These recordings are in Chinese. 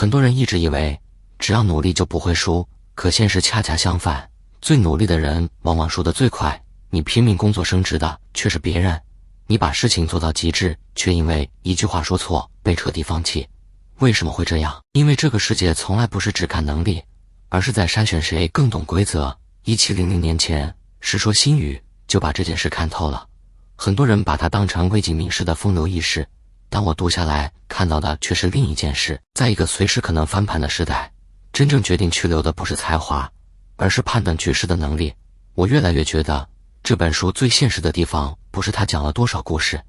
很多人一直以为只要努力就不会输，可现实恰恰相反，最努力的人往往输得最快。你拼命工作升职的却是别人，你把事情做到极致，却因为一句话说错被彻底放弃。为什么会这样？因为这个世界从来不是只看能力，而是在筛选谁更懂规则。1700年前，《世说新语》就把这件事看透了。很多人把它当成魏晋名士的风流轶事，但我读下来看到的却是另一件事。在一个随时可能翻盘的时代，真正决定去留的不是才华，而是判断局势的能力。我越来越觉得，这本书最现实的地方不是它讲了多少故事，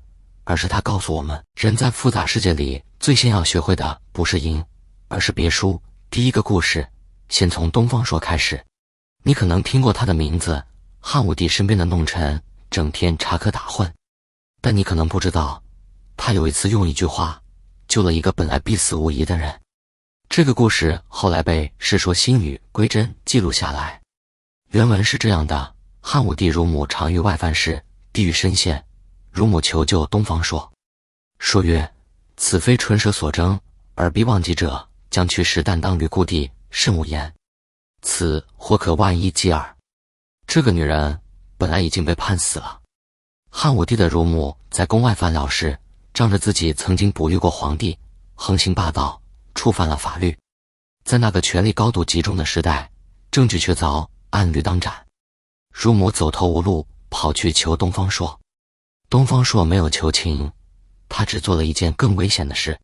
而是它告诉我们，人在复杂世界里最先要学会的不是赢，而是别输。第一个故事，先从东方朔开始。你可能听过他的名字，汉武帝身边的弄臣，整天插科打诨。但你可能不知道，他有一次用一句话救了一个本来必死无疑的人。这个故事后来被《世说新语》归真记录下来。原文是这样的：汉武帝乳母常遇外犯事，地狱深陷，乳母求救东方朔。朔曰：此非唇舌所争，而必忘记者，将去时但当虑故地，慎勿言。此或可万一击耳。这个女人本来已经被判死了。汉武帝的乳母在宫外犯了事，仗着自己曾经哺育过皇帝，横行霸道，触犯了法律。在那个权力高度集中的时代，证据确凿，按律当斩。乳母走投无路，跑去求东方朔。东方朔没有求情，他只做了一件更危险的事。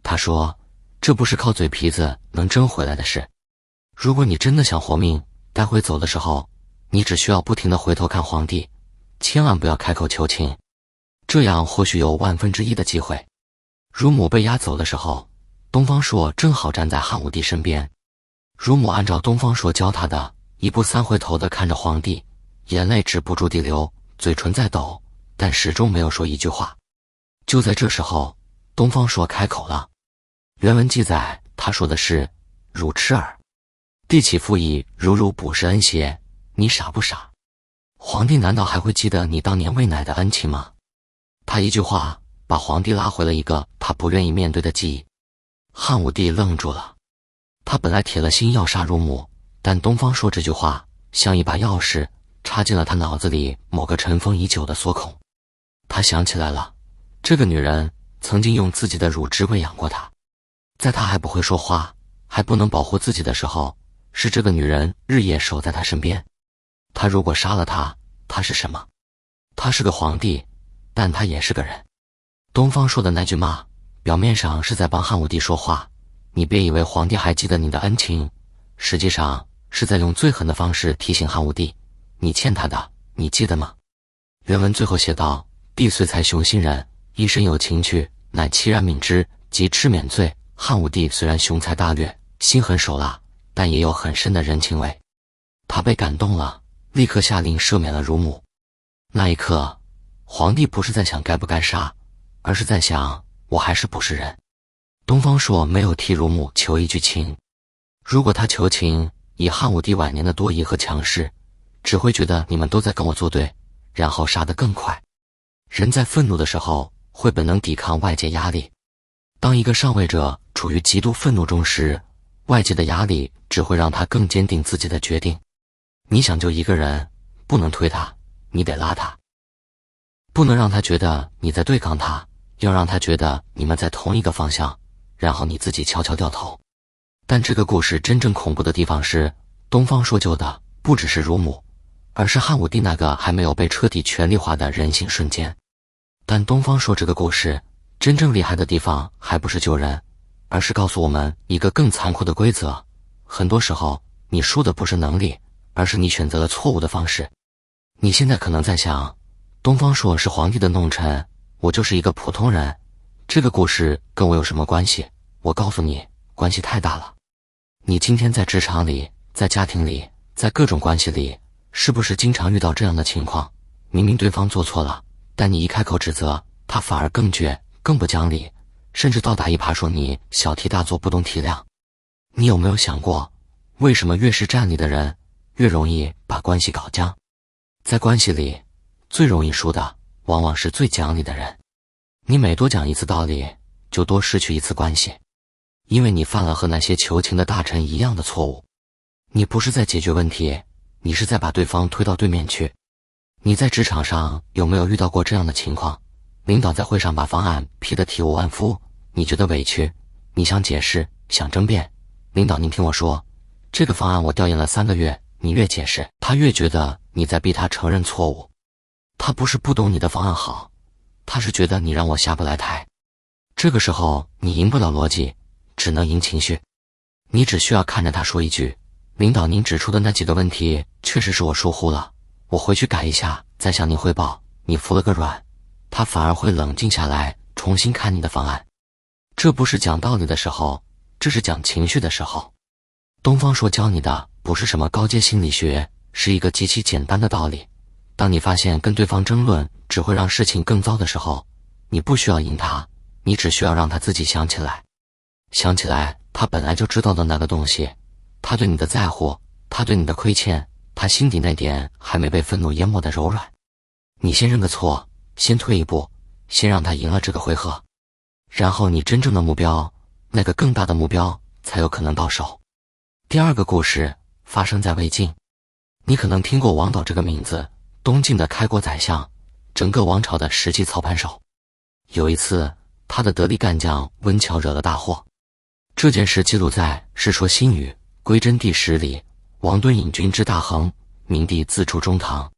他说，这不是靠嘴皮子能争回来的事。如果你真的想活命，待会走的时候，你只需要不停地回头看皇帝，千万不要开口求情，这样或许有1/1000的机会。乳母被押走的时候，东方朔正好站在汉武帝身边。乳母按照东方朔教他的，一步3回头地看着皇帝，眼泪止不住地流，嘴唇在抖，但始终没有说一句话。就在这时候，东方朔开口了。原文记载，他说的是：汝痴耳，帝岂复以如补世恩邪？你傻不傻？皇帝难道还会记得你当年喂奶的恩情吗？他一句话把皇帝拉回了一个他不愿意面对的记忆。汉武帝愣住了，他本来铁了心要杀乳母，但东方朔这句话像一把钥匙插进了他脑子里某个尘封已久的锁孔。他想起来了，这个女人曾经用自己的乳汁喂养过他。在他还不会说话，还不能保护自己的时候，是这个女人日夜守在他身边。他如果杀了他，他是什么？他是个皇帝，但他也是个人。东方朔的那句骂，表面上是在帮汉武帝说话，你别以为皇帝还记得你的恩情，实际上是在用最狠的方式提醒汉武帝，你欠他的，你记得吗？原文最后写道：帝虽才雄心人，一身有情趣，乃凄然悯之，即敕免罪。汉武帝虽然雄才大略，心狠手辣，但也有很深的人情味。他被感动了，立刻下令赦免了乳母。那一刻，皇帝不是在想该不该杀，而是在想，我还是不是人。东方朔没有替乳母求一句情。如果他求情，以汉武帝晚年的多疑和强势，只会觉得你们都在跟我作对，然后杀得更快。人在愤怒的时候，会本能抵抗外界压力。当一个上位者处于极度愤怒中时，外界的压力只会让他更坚定自己的决定。你想救一个人，不能推他，你得拉他。不能让他觉得你在对抗他，要让他觉得你们在同一个方向，然后你自己悄悄掉头。但这个故事真正恐怖的地方是，东方朔救的不只是乳母，而是汉武帝那个还没有被彻底权力化的人性瞬间。但东方朔这个故事真正厉害的地方还不是救人，而是告诉我们一个更残酷的规则。很多时候，你输的不是能力，而是你选择了错误的方式。你现在可能在想，东方朔是皇帝的弄臣，我就是一个普通人，这个故事跟我有什么关系？我告诉你，关系太大了。你今天在职场里，在家庭里，在各种关系里，是不是经常遇到这样的情况？明明对方做错了，但你一开口指责，他反而更倔，更不讲理，甚至倒打一耙说你小题大做，不懂体谅。你有没有想过，为什么越是占理的人，越容易把关系搞僵？在关系里，最容易输的往往是最讲理的人。你每多讲一次道理，就多失去一次关系。因为你犯了和那些求情的大臣一样的错误。你不是在解决问题，你是在把对方推到对面去。你在职场上有没有遇到过这样的情况？领导在会上把方案批得体无完肤，你觉得委屈，你想解释，想争辩。领导，您听我说，这个方案我调研了3个月，你越解释，他越觉得你在逼他承认错误。他不是不懂你的方案好，他是觉得你让我下不来台。这个时候你赢不了逻辑，只能赢情绪。你只需要看着他说一句，领导，您指出的那几个问题确实是我疏忽了，我回去改一下，再向您汇报。你服了个软，他反而会冷静下来，重新看你的方案。这不是讲道理的时候，这是讲情绪的时候。东方说教你的不是什么高阶心理学，是一个极其简单的道理。当你发现跟对方争论只会让事情更糟的时候，你不需要赢他，你只需要让他自己想起来他本来就知道的那个东西，他对你的在乎，他对你的亏欠，他心底那点还没被愤怒淹没的柔软。你先认个错，先退一步，先让他赢了这个回合，然后你真正的目标，那个更大的目标才有可能到手。第二个故事发生在魏晋。你可能听过王导这个名字，东晋的开国宰相，整个王朝的实际操盘手。有一次，他的得力干将温峤惹了大祸。这件事记录在《世说新语·归真第10》里。王敦引军至大亨，明帝自出中堂。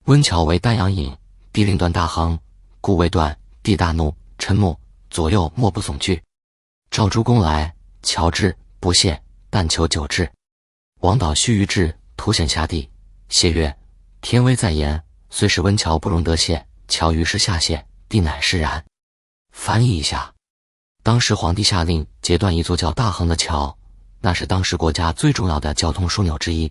温峤为丹阳尹，帝令断大亨，故未断，帝大怒，嗔目，左右莫不悚惧。召诸公来，峤之，不谢，但求久治。王导须臾至，突显下地，谢曰：天威在言，虽是温峤不容得谢。峤于是下谢，帝乃释然。翻译一下，当时皇帝下令截断一座叫大亨的桥，那是当时国家最重要的交通枢纽之一。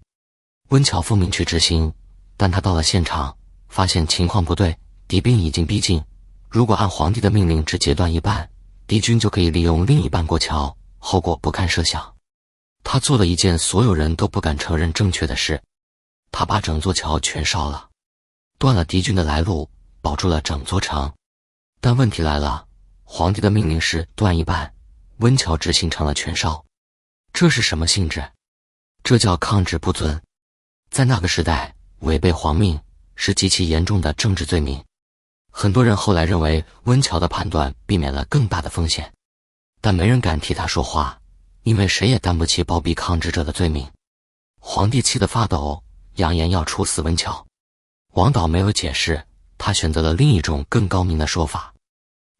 温峤奉命去执行，但他到了现场，发现情况不对，敌兵已经逼近。如果按皇帝的命令只截断一半，敌军就可以利用另一半过桥，后果不堪设想。他做了一件所有人都不敢承认正确的事，他把整座桥全烧了，断了敌军的来路，保住了整座城。但问题来了，皇帝的命令是断一半，温峤执行成了全烧。这是什么性质？这叫抗旨不遵。在那个时代，违背皇命是极其严重的政治罪名。很多人后来认为温峤的判断避免了更大的风险，但没人敢替他说话，因为谁也担不起包庇抗旨者的罪名。皇帝气得发抖，扬言要处死温峤。王导没有解释，他选择了另一种更高明的说法。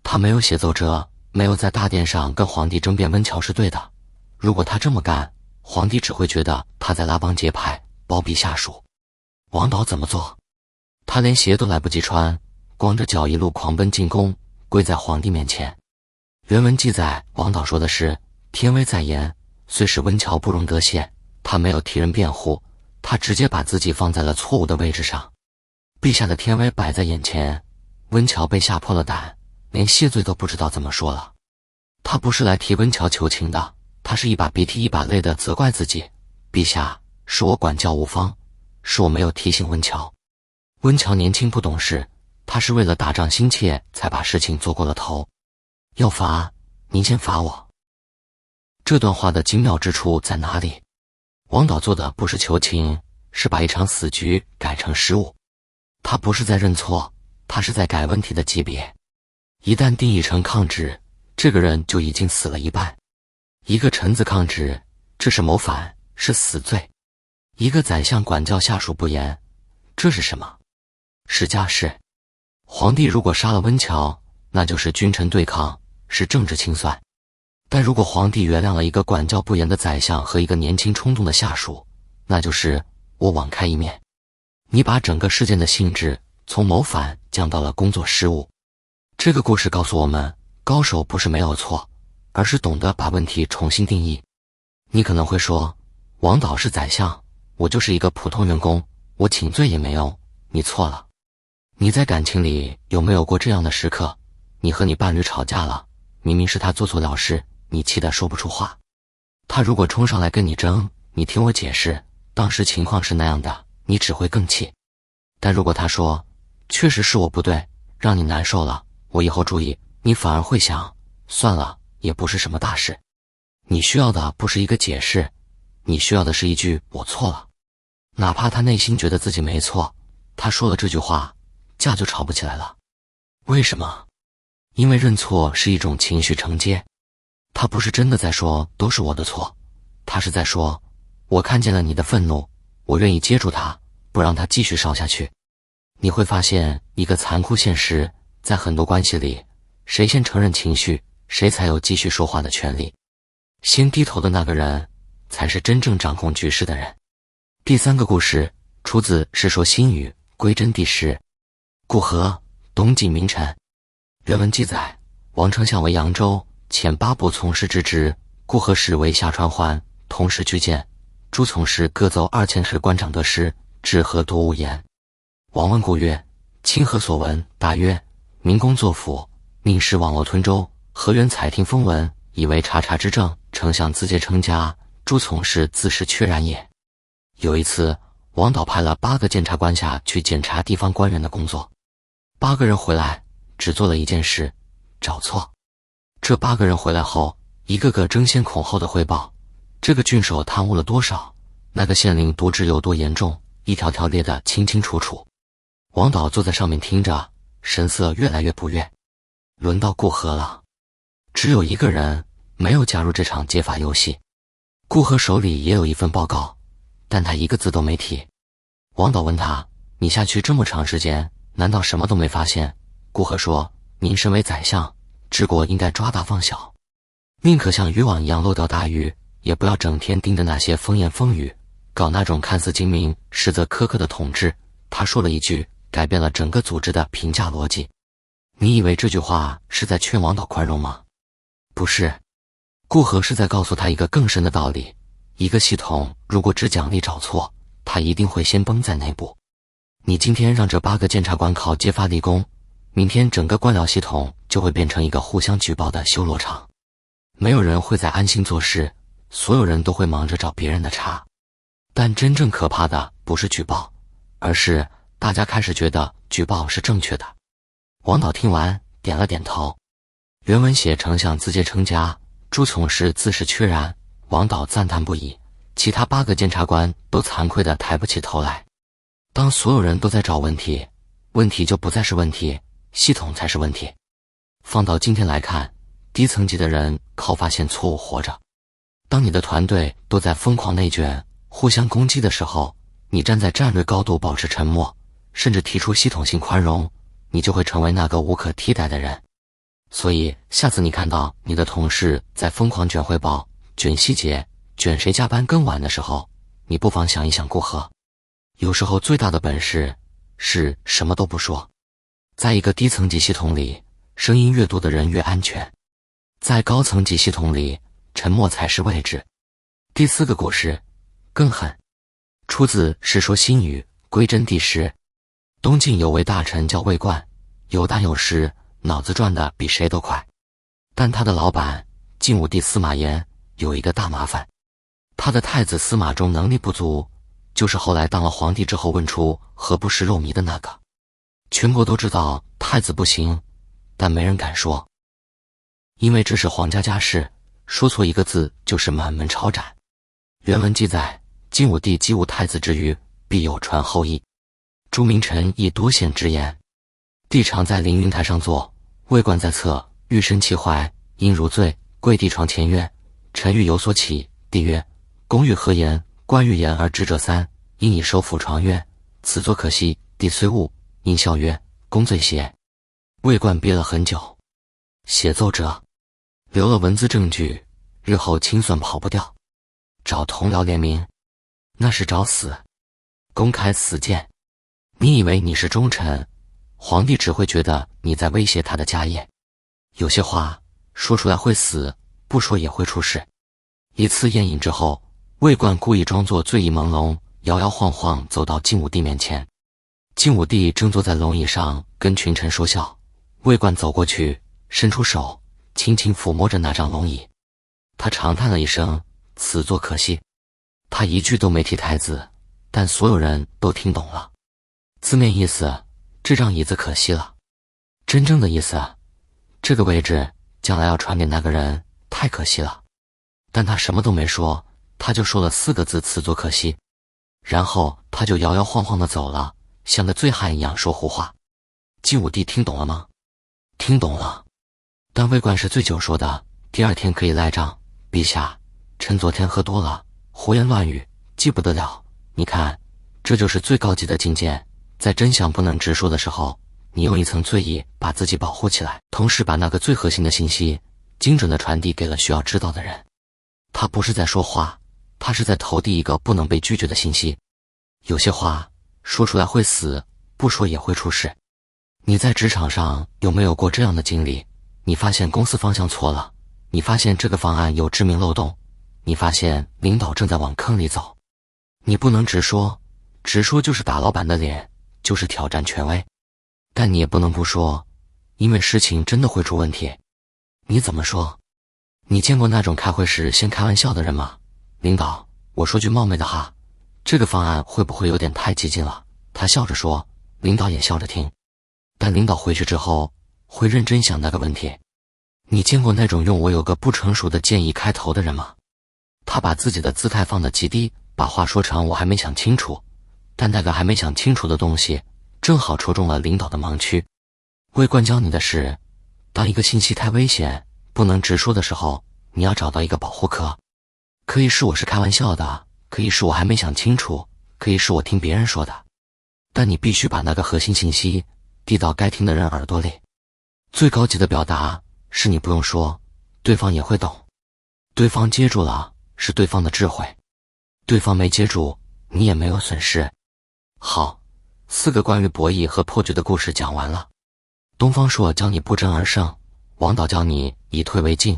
他没有写奏折，没有在大殿上跟皇帝争辩温峤是对的。如果他这么干，皇帝只会觉得他在拉帮结派，包庇下属。王导怎么做？他连鞋都来不及穿，光着脚一路狂奔进宫，跪在皇帝面前。原文记载，王导说的是：天威在言，虽是温峤不容得谢。他没有替人辩护，他直接把自己放在了错误的位置上。陛下的天威摆在眼前，温峤被吓破了胆，连谢罪都不知道怎么说了。他不是来替温峤求情的，他是一把鼻涕一把泪的责怪自己。陛下，是我管教无方，是我没有提醒温峤。温峤年轻不懂事，他是为了打仗心切才把事情做过了头。要罚，您先罚我。这段话的精妙之处在哪里？王导做的不是求情，是把一场死局改成失误。他不是在认错，他是在改问题的级别。一旦定义成抗旨，这个人就已经死了一半。一个臣子抗旨，这是谋反，是死罪。一个宰相管教下属不严，这是什么？是家事。皇帝如果杀了温峤，那就是君臣对抗，是政治清算。但如果皇帝原谅了一个管教不严的宰相和一个年轻冲动的下属，那就是我网开一面。你把整个事件的性质从谋反降到了工作失误。这个故事告诉我们，高手不是没有错，而是懂得把问题重新定义。你可能会说，王导是宰相，我就是一个普通员工，我请罪也没用。你错了。你在感情里有没有过这样的时刻？你和你伴侣吵架了，明明是他做错了事，你气得说不出话。他如果冲上来跟你争，你听我解释，当时情况是那样的，你只会更气。但如果他说，确实是我不对，让你难受了，我以后注意，你反而会想，算了，也不是什么大事。你需要的不是一个解释，你需要的是一句我错了。哪怕他内心觉得自己没错，他说了这句话，架就吵不起来了。为什么？因为认错是一种情绪承接，他不是真的在说都是我的错，他是在说我看见了你的愤怒，我愿意接住它，不让它继续烧下去。你会发现一个残酷现实，在很多关系里，谁先承认情绪，谁才有继续说话的权利。先低头的那个人，才是真正掌控局势的人。第三个故事出自《世说新语·归真第10》。固河，东晋名臣。原文记载，王丞相为扬州，遣8部从事之职，固河使为下川桓，同时居见。诸从事各奏2000石官长得失，至河多无言。王问固曰：卿何所闻？答曰：明公作辅，命使网络吞舟，河源采听风闻，以为察察之政，丞相自节称家，诸从事自是确然也。有一次，王导派了8个监察官下去检查地方官员的工作，8个人回来只做了一件事，找错。这8个人回来后，一个个争先恐后的汇报，这个郡守贪污了多少，那个县令渎职有多严重，一条条列得清清楚楚。王导坐在上面听着，神色越来越不悦。轮到固河了，只有一个人没有加入这场揭发游戏。固河手里也有一份报告，但他一个字都没提。王导问他：你下去这么长时间，难道什么都没发现？固河说：您身为宰相，治国应该抓大放小，宁可像渔网一样漏钓大鱼，也不要整天盯着那些风言风语，搞那种看似精明实则苛刻的统治。他说了一句改变了整个组织的评价逻辑。你以为这句话是在劝王导宽容吗？不是，固河是在告诉他一个更深的道理，一个系统如果只奖励找错，他一定会先崩在内部。你今天让这8个监察官靠揭发立功，明天整个官僚系统就会变成一个互相举报的修罗场。没有人会再安心做事，所有人都会忙着找别人的茬。但真正可怕的不是举报，而是大家开始觉得举报是正确的。王导听完点了点头。原文写丞相自节称家，诸从事自是确然，王导赞叹不已，其他8个监察官都惭愧地抬不起头来。当所有人都在找问题，问题就不再是问题，系统才是问题。放到今天来看，低层级的人靠发现错误活着。当你的团队都在疯狂内卷、互相攻击的时候，你站在战略高度保持沉默，甚至提出系统性宽容，你就会成为那个无可替代的人。所以下次你看到你的同事在疯狂卷汇报、卷细节、卷谁加班更晚的时候，你不妨想一想固河。有时候最大的本事是什么都不说。在一个低层级系统里，声音越多的人越安全。在高层级系统里，沉默才是位置。第4个故事更狠，出自《世说新语·归真第10》。东晋有位大臣叫魏冠，有胆有识，脑子转得比谁都快。但他的老板晋武帝司马炎有一个大麻烦，他的太子司马衷能力不足，就是后来当了皇帝之后问出何不食肉糜的那个。全国都知道太子不行，但没人敢说，因为这是皇家家事，说错一个字就是满门抄斩。原文记载，晋武帝击无太子之余，必有传后裔。诸名臣亦多献直言。帝常在凌云台上坐，魏冠在侧，欲生其怀，因如醉，跪地床前曰：臣欲有所起。帝曰：公欲何言？冠欲言而知者3，因以手抚床曰：此作可惜。帝虽悟，因笑曰：公醉邪？魏冠憋了很久，写奏折，留了文字证据，日后清算跑不掉。找同僚联名，那是找死，公开死谏。你以为你是忠臣，皇帝只会觉得你在威胁他的家业。有些话说出来会死，不说也会出事。一次宴饮之后，魏冠故意装作醉意朦胧，摇摇晃晃走到晋武帝面前。晋武帝正坐在龙椅上跟群臣说笑，魏冠走过去，伸出手轻轻抚摸着那张龙椅。他长叹了一声，此作可惜。他一句都没提太子，但所有人都听懂了。字面意思，这张椅子可惜了。真正的意思，这个位置将来要传给那个人，太可惜了。但他什么都没说，他就说了4个字：自作可惜。然后他就摇摇晃晃地走了，像个醉汉一样说胡话。晋武帝听懂了吗？听懂了。但魏冠是醉酒说的，第2天可以赖账。陛下，臣昨天喝多了，胡言乱语，记不得了。你看，这就是最高级的境界，在真相不能直说的时候，你用一层醉意把自己保护起来，同时把那个最核心的信息精准地传递给了需要知道的人。他不是在说话，他是在投递一个不能被拒绝的信息。有些话说出来会死，不说也会出事。你在职场上有没有过这样的经历？你发现公司方向错了，你发现这个方案有致命漏洞，你发现领导正在往坑里走。你不能直说，直说就是打老板的脸，就是挑战权威。但你也不能不说，因为事情真的会出问题。你怎么说？你见过那种开会时先开玩笑的人吗？领导，我说句冒昧的话，这个方案会不会有点太激进了？他笑着说，领导也笑着听。但领导回去之后会认真想那个问题。你见过那种用"我有个不成熟的建议"开头的人吗？他把自己的姿态放得极低，把话说成"我还没想清楚"，但那个还没想清楚的东西正好戳中了领导的盲区。魏冠教你的是，当一个信息太危险不能直说的时候，你要找到一个保护壳。可以是我是开玩笑的，可以是我还没想清楚，可以是我听别人说的，但你必须把那个核心信息递到该听的人耳朵里。最高级的表达是你不用说，对方也会懂。对方接住了，是对方的智慧；对方没接住，你也没有损失。好，4个关于博弈和破局的故事讲完了。东方朔教你不争而胜，王导教你以退为进，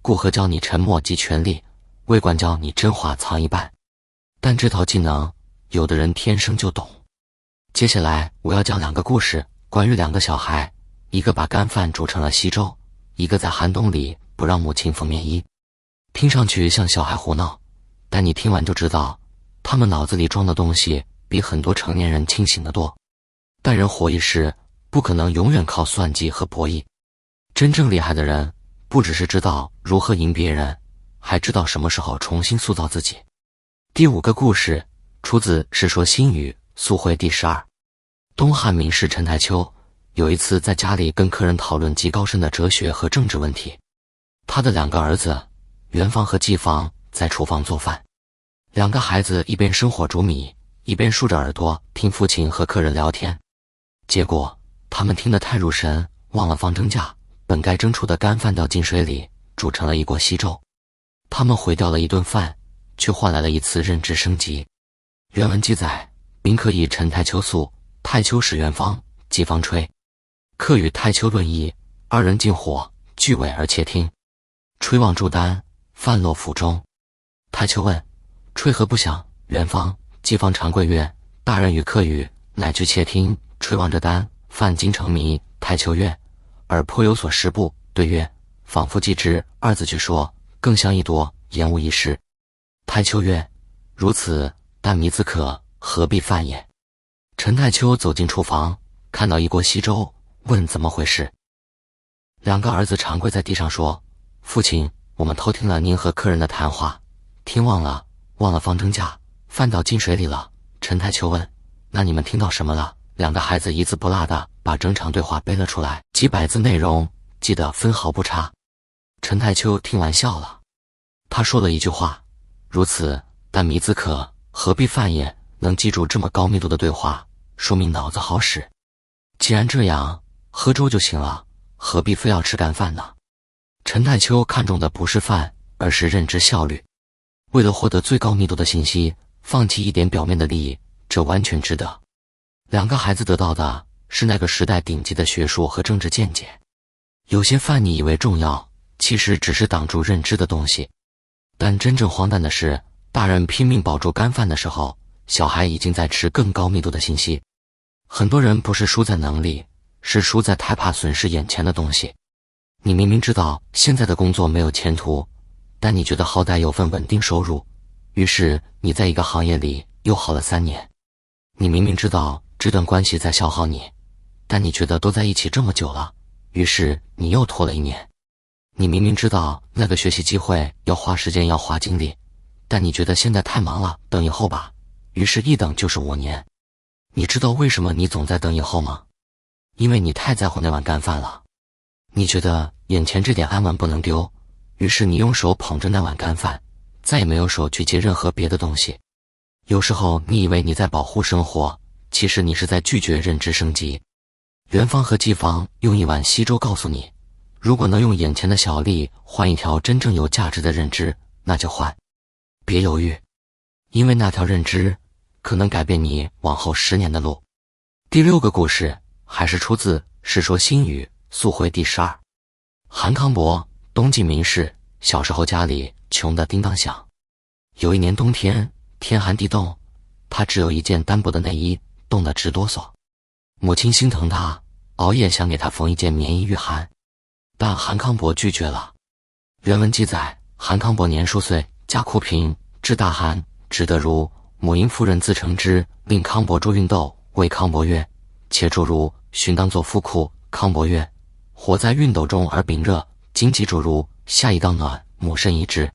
顾河教你沉默即权力，魏冠教你真话藏一半。但这套技能，有的人天生就懂。接下来我要讲2个故事，关于2个小孩，一个把干饭煮成了稀粥，一个在寒冬里不让母亲缝棉衣。听上去像小孩胡闹，但你听完就知道，他们脑子里装的东西比很多成年人清醒得多。但人活一世，不可能永远靠算计和博弈。真正厉害的人，不只是知道如何赢别人，还知道什么时候重新塑造自己。第5个故事出自《世说新语·素会》第12。东汉名士陈太丘有一次在家里跟客人讨论极高深的哲学和政治问题。他的2个儿子元方和季方在厨房做饭，2个孩子一边生火煮米，一边竖着耳朵听父亲和客人聊天。结果他们听得太入神，忘了放蒸架，本该蒸出的干饭掉进水里，煮成了一锅稀粥。他们毁掉了一顿饭，却换来了一次认知升级。原文记载，宾客议陈太丘诉，太丘使元方、季方吹。客与太丘论议，2人进火，俱委而窃听。吹望诸丹，饭落釜中。太丘问：吹何不响？元方、季方长跪曰：大人与客语，乃具窃听。吹望着丹，饭精成迷。太丘曰：尔颇有所识不？对曰：仿佛记之。2字句说，更相一多，言无一失。太丘曰：如此，但迷自可，何必饭也？陈太丘走进厨房，看到一锅稀粥，问怎么回事。2个儿子长跪在地上说：父亲，我们偷听了您和客人的谈话，听忘了放蒸架，饭倒进水里了。陈太丘问：那你们听到什么了？2个孩子一字不落地把整场对话背了出来，几百字内容，记得分毫不差。陈太丘听完笑了，他说了一句话：如此，但迷自可，何必饭也？能记住这么高密度的对话，说明脑子好使。既然这样，喝粥就行了，何必非要吃干饭呢？陈太丘看重的不是饭，而是认知效率。为了获得最高密度的信息，放弃一点表面的利益，这完全值得。2个孩子得到的是那个时代顶级的学术和政治见解。有些饭你以为重要，其实只是挡住认知的东西。但真正荒诞的是，大人拼命保住干饭的时候，小孩已经在吃更高密度的信息。很多人不是输在能力，是输在太怕损失眼前的东西。你明明知道现在的工作没有前途，但你觉得好歹有份稳定收入，于是你在一个行业里又耗了3年。你明明知道这段关系在消耗你，但你觉得都在一起这么久了，于是你又拖了1年。你明明知道那个学习机会要花时间要花精力，但你觉得现在太忙了，等以后吧，于是一等就是5年。你知道为什么你总在等以后吗？因为你太在乎那碗干饭了。你觉得眼前这点安稳不能丢，于是你用手捧着那碗干饭，再也没有手去接任何别的东西。有时候你以为你在保护生活，其实你是在拒绝认知升级。元芳和季芳用一碗稀粥告诉你，如果能用眼前的小利换一条真正有价值的认知，那就换。别犹豫，因为那条认知可能改变你往后10年的路。第6个故事还是出自《世说新语·素会》第12。韩康伯，东晋名士，小时候家里穷得叮当响。有一年冬天，天寒地冻，他只有一件单薄的内衣，冻得直哆嗦。母亲心疼他，熬夜想给他缝一件棉衣御寒，但韩康伯拒绝了。原文记载，韩康伯年数岁，家库贫，至大寒，只得如母婴夫人自成之，令康伯捉熨斗，谓康伯曰：且捉如，寻当作夫库。康伯曰：火在熨斗中而秉热，今即捉如，下一当暖，母甚宜之。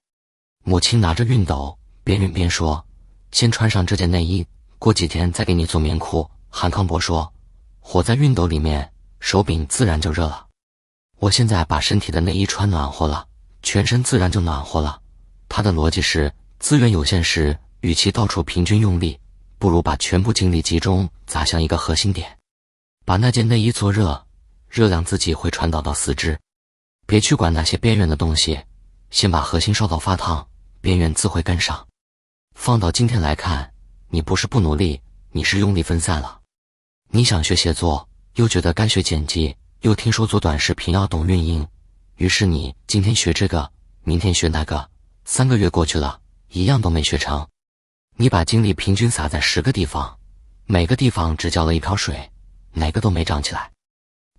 母亲拿着熨斗，边熨边说：先穿上这件内衣，过几天再给你做棉裤。韩康伯说：火在熨斗里面，手柄自然就热了。我现在把身体的内衣穿暖和了，全身自然就暖和了。他的逻辑是，资源有限时，与其到处平均用力，不如把全部精力集中砸向一个核心点，把那件内衣做热，热量自己会传导到四肢。别去管那些边缘的东西，先把核心烧到发烫，边缘自会跟上。放到今天来看，你不是不努力，你是用力分散了。你想学写作，又觉得该学剪辑，又听说做短视频要懂运营，于是你今天学这个，明天学那个，3个月过去了，一样都没学成。你把精力平均撒在10个地方，每个地方只浇了一瓢水，哪个都没长起来。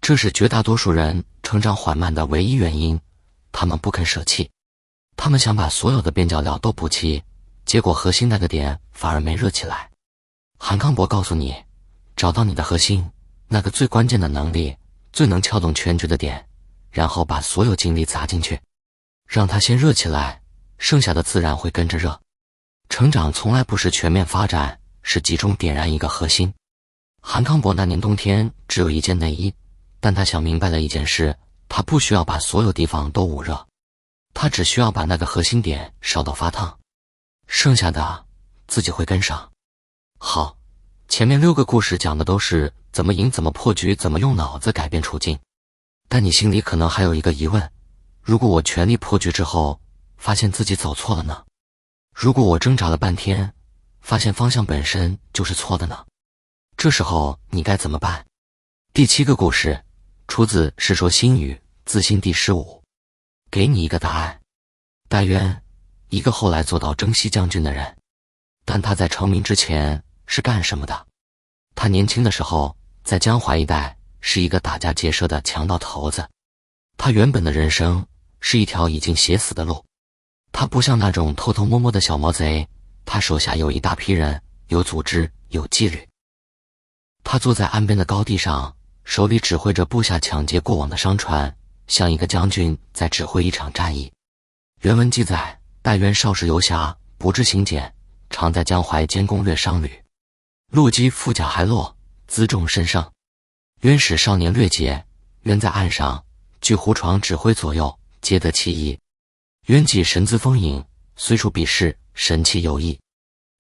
这是绝大多数人成长缓慢的唯一原因，他们不肯舍弃。他们想把所有的边角料都补齐，结果核心那个点反而没热起来。韩康伯告诉你，找到你的核心，那个最关键的能力，最能撬动全局的点，然后把所有精力砸进去，让它先热起来，剩下的自然会跟着热。成长从来不是全面发展，是集中点燃一个核心。韩康伯那年冬天只有一件内衣，但他想明白了一件事，他不需要把所有地方都捂热，他只需要把那个核心点烧到发烫，剩下的自己会跟上。好，前面6个故事讲的都是怎么赢、怎么破局、怎么用脑子改变处境。但你心里可能还有一个疑问，如果我全力破局之后，发现自己走错了呢？如果我挣扎了半天，发现方向本身就是错的呢？这时候你该怎么办？第7个故事出自《世说新语·自新》第15。给你一个答案。戴渊，一个后来做到征西将军的人，但他在成名之前是干什么的？他年轻的时候在江淮一带是一个打家劫舍的强盗头子，他原本的人生是一条已经写死的路。他不像那种偷偷摸摸的小毛贼，他手下有一大批人，有组织，有纪律。他坐在岸边的高地上，手里指挥着部下抢劫过往的商船，像一个将军在指挥一场战役。原文记载，戴渊少时游侠，不知行俭，常在江淮监攻略商旅。陆机富甲还落，辎重甚盛。渊使少年掠劫，渊在岸上据胡床指挥左右，皆得其意。渊既神姿丰盈，虽处比试，神气游逸。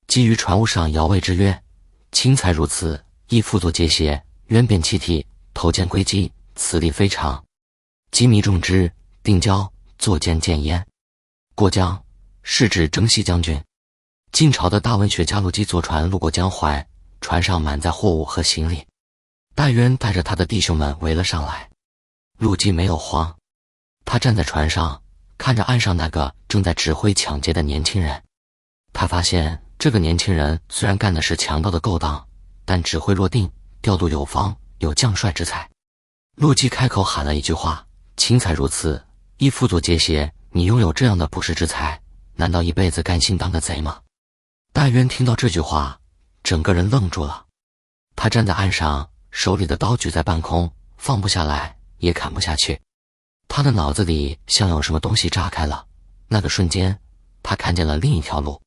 基于船坞上遥谓之曰：轻才如此，亦复作节邪。渊便泣涕，头肩归击，此力非常。机迷中之，定交，坐间见焉。过江，是指征西将军。晋朝的大文学家陆机坐船路过江淮，船上满载货物和行李，戴渊带着他的弟兄们围了上来。陆机没有慌，他站在船上，看着岸上那个正在指挥抢劫的年轻人。他发现这个年轻人虽然干的是强盗的勾当，但指挥若定，调度有方，有将帅之才。陆机开口喊了一句话：轻才如此，亦复作节邪。你拥有这样的不世之才，难道一辈子甘心当个贼吗？戴渊听到这句话，整个人愣住了。他站在岸上，手里的刀举在半空，放不下来，也砍不下去。他的脑子里像有什么东西炸开了，那个瞬间，他看见了另一条路，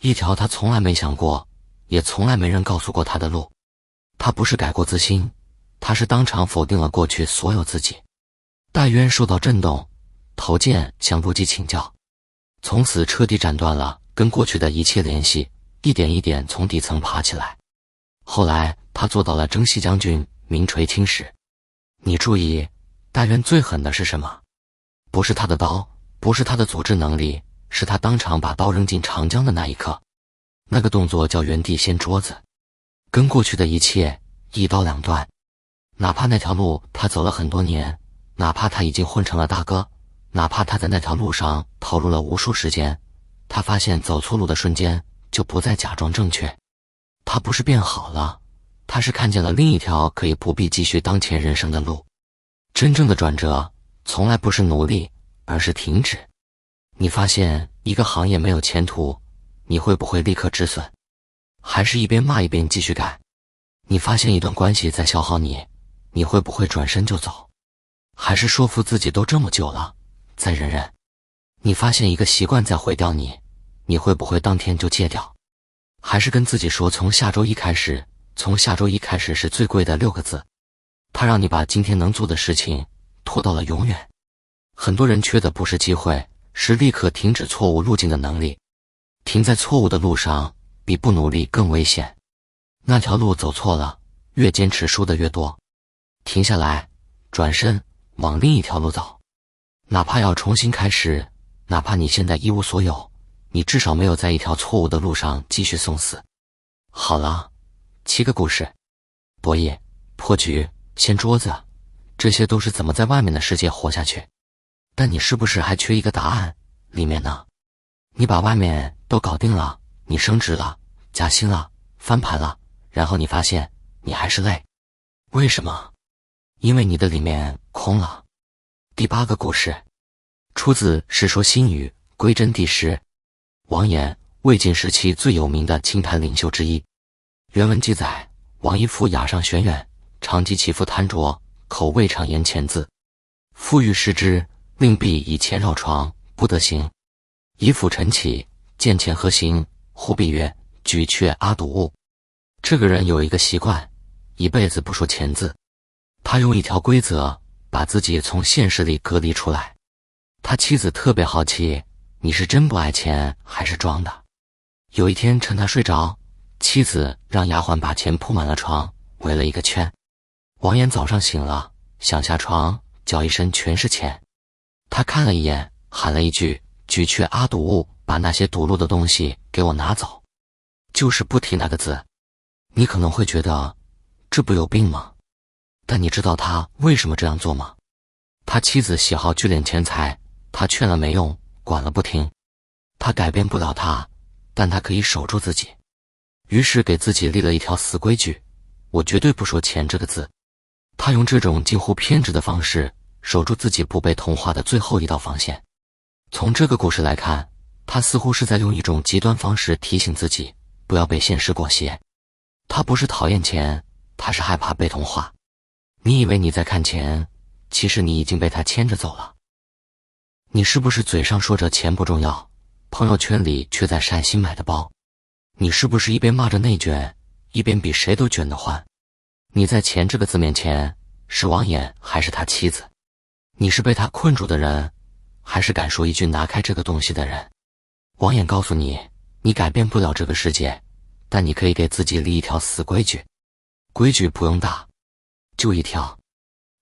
一条他从来没想过，也从来没人告诉过他的路。他不是改过自新，他是当场否定了过去所有自己。戴渊受到震动，投剑向陆绩请教，从此彻底斩断了跟过去的一切联系，一点一点从底层爬起来。后来他做到了征西将军，名垂青史。你注意，戴渊最狠的是什么？不是他的刀，不是他的组织能力，是他当场把刀扔进长江的那一刻。那个动作叫原地掀桌子，跟过去的一切一刀两断。哪怕那条路他走了很多年，哪怕他已经混成了大哥，哪怕他在那条路上投入了无数时间，他发现走错路的瞬间就不再假装正确。他不是变好了，他是看见了另一条可以不必继续当前人生的路。真正的转折从来不是努力，而是停止。你发现一个行业没有前途，你会不会立刻止损？还是一边骂一边继续干？你发现一段关系在消耗你，你会不会转身就走？还是说服自己都这么久了，再忍忍？你发现一个习惯在毁掉你，你会不会当天就戒掉？还是跟自己说从下周一开始，从下周一开始是最贵的6个字，它让你把今天能做的事情拖到了永远。很多人缺的不是机会，是立刻停止错误路径的能力。停在错误的路上比不努力更危险。那条路走错了，越坚持输的越多。停下来，转身往另一条路走，哪怕要重新开始，哪怕你现在一无所有，你至少没有在一条错误的路上继续送死。好了，7个故事，博弈、破局、掀桌子，这些都是怎么在外面的世界活下去。但你是不是还缺一个答案？里面呢？你把外面都搞定了，你升职了，加薪了，翻盘了，然后你发现你还是累。为什么？因为你的里面空了。第8个故事，出自《世说新语·归真第10》。王衍，魏晋时期最有名的清谈领袖之一。原文记载，王一夫雅上玄远，常及其父贪浊，口未尝言钱字。父欲视之，令婢以钱绕床，不得行。以府晨起，见钱何行？忽必曰：举却阿堵物。这个人有一个习惯，一辈子不说钱字。他用一条规则把自己从现实里隔离出来。他妻子特别好奇，你是真不爱钱还是装的？有一天趁他睡着，妻子让丫鬟把钱铺满了床，围了一个圈。王衍早上醒了，想下床，脚一伸全是钱。他看了一眼，喊了一句：举却阿堵物，把那些堵路的东西给我拿走。就是不提那个字。你可能会觉得这不有病吗？但你知道他为什么这样做吗？他妻子喜好聚敛钱财，他劝了没用，管了不听。他改变不了他，但他可以守住自己。于是给自己立了一条死规矩，我绝对不说钱这个字。他用这种近乎偏执的方式守住自己不被同化的最后一道防线。从这个故事来看，他似乎是在用一种极端方式提醒自己不要被现实裹挟。他不是讨厌钱，他是害怕被同化。你以为你在看钱，其实你已经被他牵着走了。你是不是嘴上说着钱不重要，朋友圈里却在晒新买的包？你是不是一边骂着内卷，一边比谁都卷得欢？你在钱这个字面前，是王衍还是他妻子？你是被他困住的人，还是敢说一句拿开这个东西的人？王衍告诉你，你改变不了这个世界，但你可以给自己立一条死规矩。规矩不用大，就一条。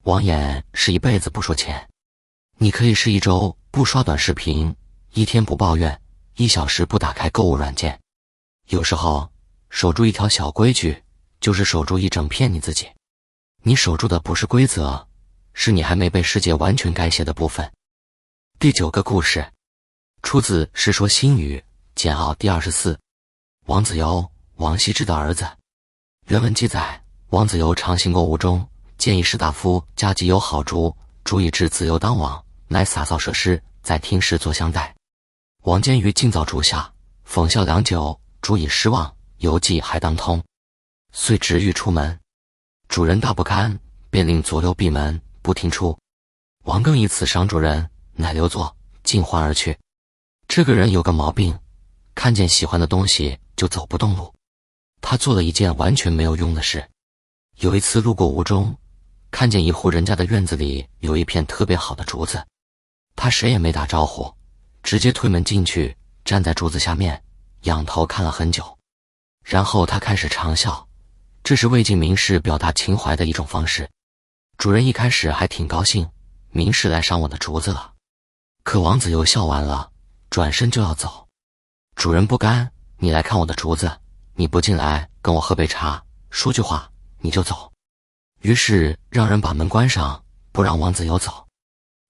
王衍是一辈子不说钱。你可以是1周不刷短视频，1天不抱怨，1小时不打开购物软件。有时候守住一条小规矩，就是守住一整片你自己。你守住的不是规则，是你还没被世界完全改写的部分。第9个故事，出自《世说新语·简奥第24》。王子猷，王羲之的儿子。原文记载，王子猷常行过吴中，见一士大夫家己有好竹，竹以至子猷当往，乃洒扫设施，在厅室坐相待。王监于静灶竹下，讽笑良久，竹以失望，犹记还当通。遂执欲出门，主人大不堪，便令左右闭门，不听出。王更以此伤主人，乃留作，尽欢而去。这个人有个毛病，看见喜欢的东西就走不动路。他做了一件完全没有用的事。有一次路过吴中，看见一户人家的院子里有一片特别好的竹子，他谁也没打招呼，直接推门进去，站在竹子下面，仰头看了很久。然后他开始长啸，这是魏晋名士表达情怀的一种方式。主人一开始还挺高兴，名士来赏我的竹子了。可王子猷笑完了，转身就要走。主人不干，你来看我的竹子，你不进来跟我喝杯茶，说句话你就走。于是让人把门关上，不让王子猷走。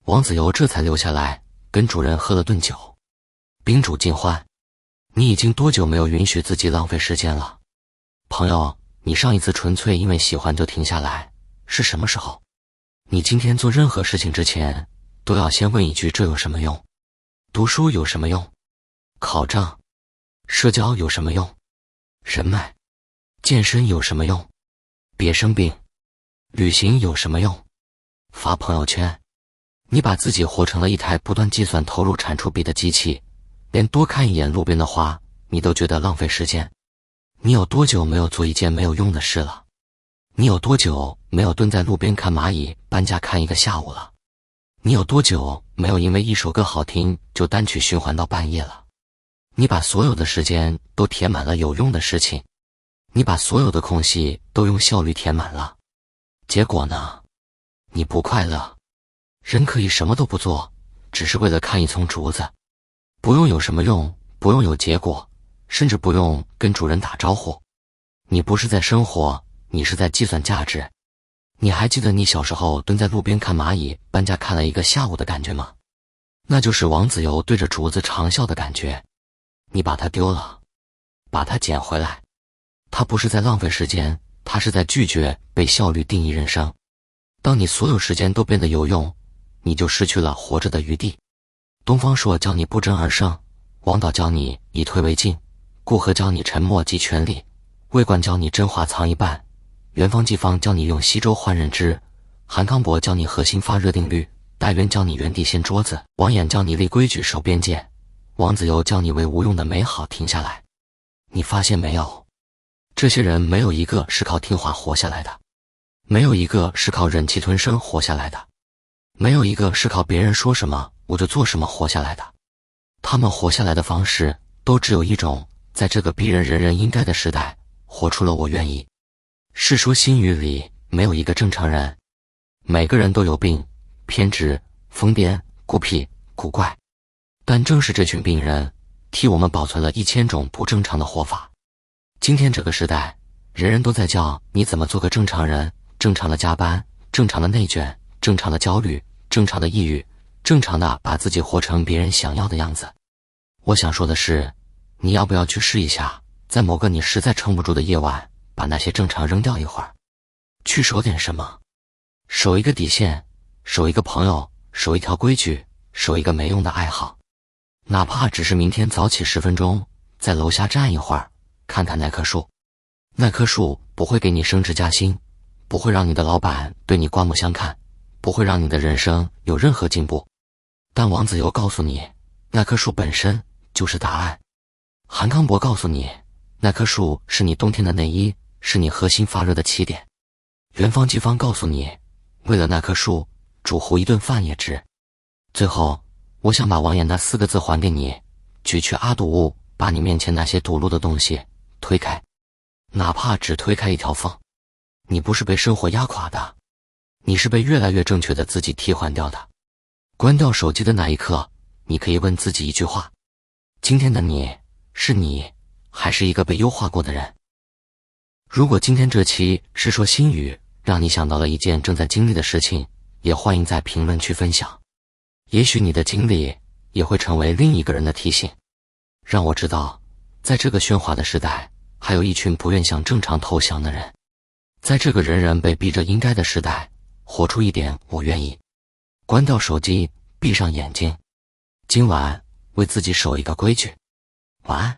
王子猷这才留下来，跟主人喝了顿酒。宾主尽欢，你已经多久没有允许自己浪费时间了？朋友，你上一次纯粹因为喜欢就停下来是什么时候？你今天做任何事情之前，都要先问一句：这有什么用？读书有什么用？考证、社交有什么用？人脉、健身有什么用？别生病。旅行有什么用？发朋友圈。你把自己活成了一台不断计算投入产出比的机器，连多看一眼路边的花你都觉得浪费时间。你有多久没有做一件没有用的事了？你有多久没有蹲在路边看蚂蚁搬家看一个下午了？你有多久没有因为一首歌好听就单曲循环到半夜了？你把所有的时间都填满了有用的事情，你把所有的空隙都用效率填满了，结果呢？你不快乐。人可以什么都不做，只是为了看一丛竹子，不用有什么用，不用有结果，甚至不用跟主人打招呼。你不是在生活，你是在计算价值。你还记得你小时候蹲在路边看蚂蚁搬家看了一个下午的感觉吗？那就是王子猷对着竹子长啸的感觉。你把它丢了，把它捡回来。它不是在浪费时间，它是在拒绝被效率定义人生。当你所有时间都变得有用，你就失去了活着的余地。东方朔教你不争而胜，王导教你以退为进，顾河教你沉默即权力，魏冠教你真话藏一半，元方季方教你用西周换认知，韩康伯教你核心发热定律，戴渊教你原地掀桌子，王衍教你立规矩守边界，王子猷教你为无用的美好停下来。你发现没有？这些人没有一个是靠听话活下来的，没有一个是靠忍气吞声活下来的，没有一个是靠别人说什么我就做什么活下来的。他们活下来的方式都只有一种，在这个逼人人人应该的时代，活出了我愿意。世说新语里没有一个正常人，每个人都有病，偏执、疯癫、孤僻、古怪。但正是这群病人，替我们保存了1000种不正常的活法。今天这个时代，人人都在教你怎么做个正常人，正常的加班，正常的内卷，正常的焦虑，正常的抑郁，正常的把自己活成别人想要的样子。我想说的是，你要不要去试一下，在某个你实在撑不住的夜晚，把那些正常扔掉一会儿，去守点什么，守一个底线，守一个朋友，守一条规矩，守一个没用的爱好。哪怕只是明天早起10分钟，在楼下站一会儿，看看那棵树。那棵树不会给你升职加薪，不会让你的老板对你刮目相看，不会让你的人生有任何进步。但王子猷告诉你，那棵树本身就是答案。韩康伯告诉你，那棵树是你冬天的内衣，是你核心发热的起点。元方季方告诉你，为了那棵树，煮糊一顿饭也值。最后，我想把王衍那4个字还给你：举去阿堵物，把你面前那些堵路的东西推开，哪怕只推开一条缝。你不是被生活压垮的，你是被越来越正确的自己替换掉的。关掉手机的那一刻，你可以问自己一句话：今天的你是你，还是一个被优化过的人？如果今天这期是说新语让你想到了一件正在经历的事情，也欢迎在评论区分享。也许你的经历也会成为另一个人的提醒，让我知道，在这个喧哗的时代，还有一群不愿向正常投降的人。在这个人人被逼着应该的时代，活出一点我愿意。关掉手机，闭上眼睛，今晚为自己守一个规矩。晚安。